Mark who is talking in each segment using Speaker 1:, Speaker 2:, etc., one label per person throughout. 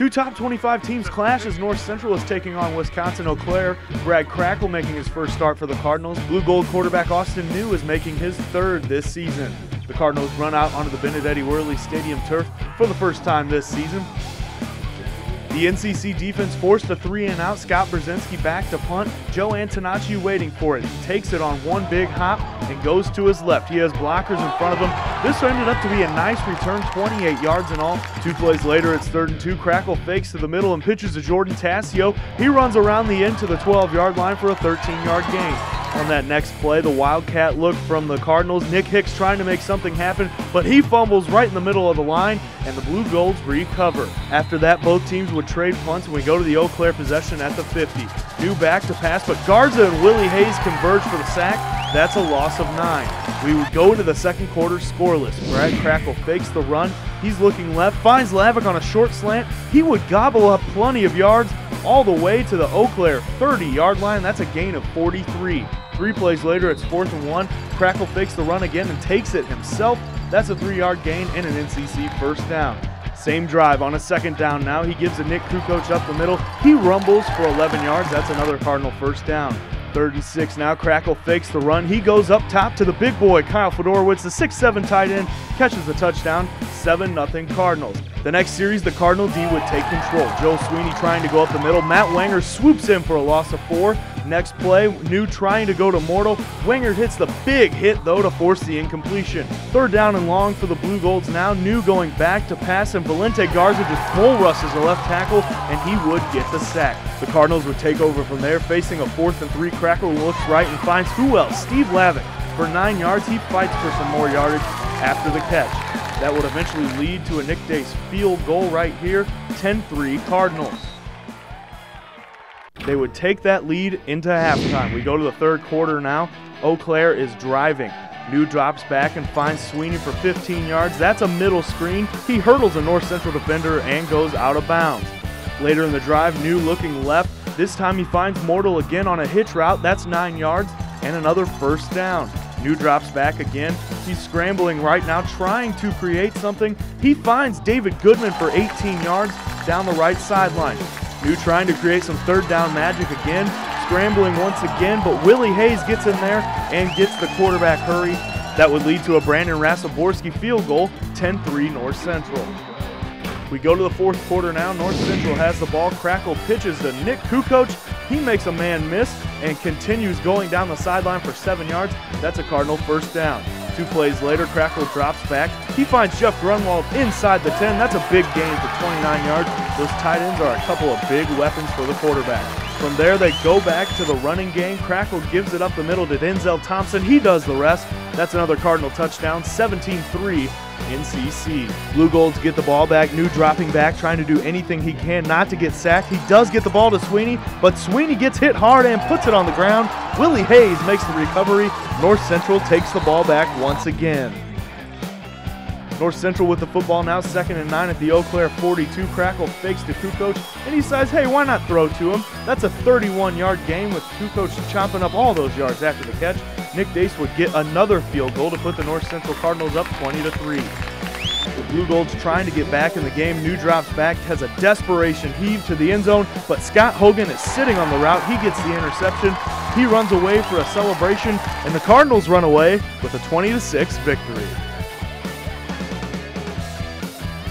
Speaker 1: Two top 25 teams clash as North Central is taking on Wisconsin-Eau. Brad Crackle making his first start for the Cardinals. Blue Gold quarterback Austin New is making his third this season. The Cardinals run out onto the Benedetti-Wehrli Stadium turf for the first time this season. The NCC defense forced a 3-and-out. Scott Brzezinski back to punt. Joe Antonacci waiting for it. He takes it on one big hop and goes to his left. He has blockers in front of him. This ended up to be a nice return, 28 yards in all. 2 plays later, it's 3rd and 2. Crackle fakes to the middle and pitches to Jordan Tassio. He runs around the end to the 12-yard line for a 13-yard gain. On that next play, the Wildcat look from the Cardinals. Nick Hicks trying to make something happen, but he fumbles right in the middle of the line, and the Blue Golds recover. After that, both teams would trade punts, and we go to the Eau Claire possession at the 50. New back to pass, but Garza and Willie Hayes converge for the sack. That's a loss of 9. We would go into the second quarter scoreless. Brad Crackle fakes the run. He's looking left, finds Lavick on a short slant. He would gobble up plenty of yards all the way to the Eau Claire 30-yard line. That's a gain of 43. 3 plays later, it's 4th and 1. Crackle fakes the run again and takes it himself. That's a 3-yard gain and an NCC first down. Same drive on a 2nd down now. He gives a Nick Kukoc up the middle. He rumbles for 11 yards. That's another Cardinal first down. 3rd and 6 now. Crackle fakes the run. He goes up top to the big boy, Kyle Fedorowicz, the 6'7" tight end, catches the touchdown. 7-0 Cardinals. The next series, the Cardinal D would take control. Joe Sweeney trying to go up the middle. Matt Wenger swoops in for a loss of 4. Next play, New trying to go to Mortal. Wenger hits the big hit, though, to force the incompletion. 3rd down and long for the Blue Golds now. New going back to pass, and Valente Garza just bull rushes the left tackle, and he would get the sack. The Cardinals would take over from there, facing a 4th and 3. Crackle looks right and finds who else? Steve Lavick. For 9 yards, he fights for some more yardage after the catch. That would eventually lead to a Nick Dace field goal right here, 10-3 Cardinals. They would take that lead into halftime. We go to the 3rd quarter now. Eau Claire is driving. New drops back and finds Sweeney for 15 yards. That's a middle screen. He hurdles a North Central defender and goes out of bounds. Later in the drive, New looking left. This time he finds Mortal again on a hitch route. That's 9 yards and another first down. New drops back again. He's scrambling right now, trying to create something. He finds David Goodman for 18 yards down the right sideline. New trying to create some 3rd down magic again, scrambling once again, but Willie Hayes gets in there and gets the quarterback hurry. That would lead to a Brandon Rasoborski field goal, 10-3 North Central. We go to the 4th quarter now. North Central has the ball. Crackle pitches to Nick Kukoc. He makes a man miss and continues going down the sideline for 7 yards. That's a Cardinal first down. 2 plays later, Crackle drops back. He finds Jeff Grunwald inside the 10. That's a big gain for 29 yards. Those tight ends are a couple of big weapons for the quarterback. From there, they go back to the running game. Crackle gives it up the middle to Denzel Thompson. He does the rest. That's another Cardinal touchdown, 17-3 NCC. Blue Golds get the ball back. New dropping back, trying to do anything he can not to get sacked. He does get the ball to Sweeney, but Sweeney gets hit hard and puts it on the ground. Willie Hayes makes the recovery. North Central takes the ball back once again. North Central with the football now, 2nd and 9 at the Eau Claire 42. Crackle fakes to Kukoc, and he says, hey, why not throw to him? That's a 31-yard gain with Kukoc chomping up all those yards after the catch. Nick Dace would get another field goal to put the North Central Cardinals up 20-3. The Blue Golds trying to get back in the game. New drops back, has a desperation heave to the end zone, but Scott Hogan is sitting on the route. He gets the interception. He runs away for a celebration, and the Cardinals run away with a 20-6 victory.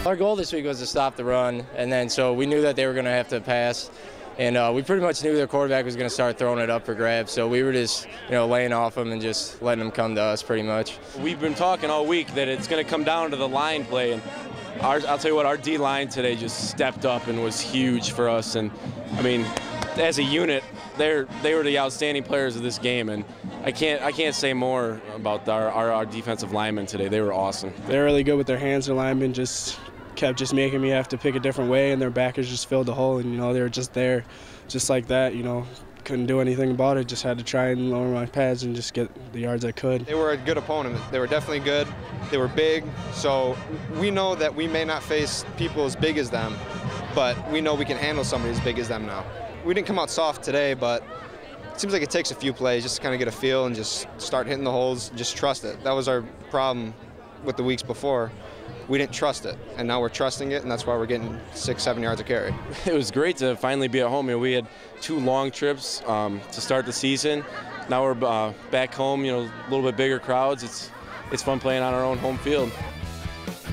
Speaker 2: Our goal this week was to stop the run, and then so we knew that they were going to have to pass, and we pretty much knew their quarterback was going to start throwing it up for grabs. So we were just, laying off them and just letting them come to us pretty much.
Speaker 3: We've been talking all week that it's going to come down to the line play, and I'll tell you what, our D line today just stepped up and was huge for us. And I mean, as a unit, they were the outstanding players of this game, and I can't say more about our defensive linemen today. They were awesome.
Speaker 4: They're really good with their hands. Their linemen kept making me have to pick a different way, and their backers just filled the hole, and they were just there, just like that. Couldn't do anything about it. Just had to try and lower my pads and just get the yards I could.
Speaker 5: They were a good opponent. They were definitely good. They were big, so we know that we may not face people as big as them, but we know we can handle somebody as big as them now. We didn't come out soft today, but it seems like it takes a few plays just to kind of get a feel and just start hitting the holes, just trust it. That was our problem with the weeks before. we didn't trust it, and now we're trusting it, and that's why we're getting 6-7 yards a carry.
Speaker 3: It was great to finally be at home. You know, we had 2 long trips to start the season. Now we're back home, you know, a little bit bigger crowds. It's fun playing on our own home field.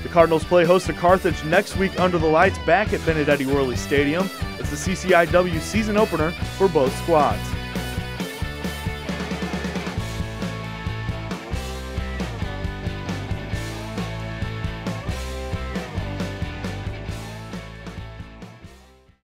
Speaker 1: The Cardinals play host to Carthage next week under the lights back at Benedetti-Wehrli Stadium. It's the CCIW season opener for both squads.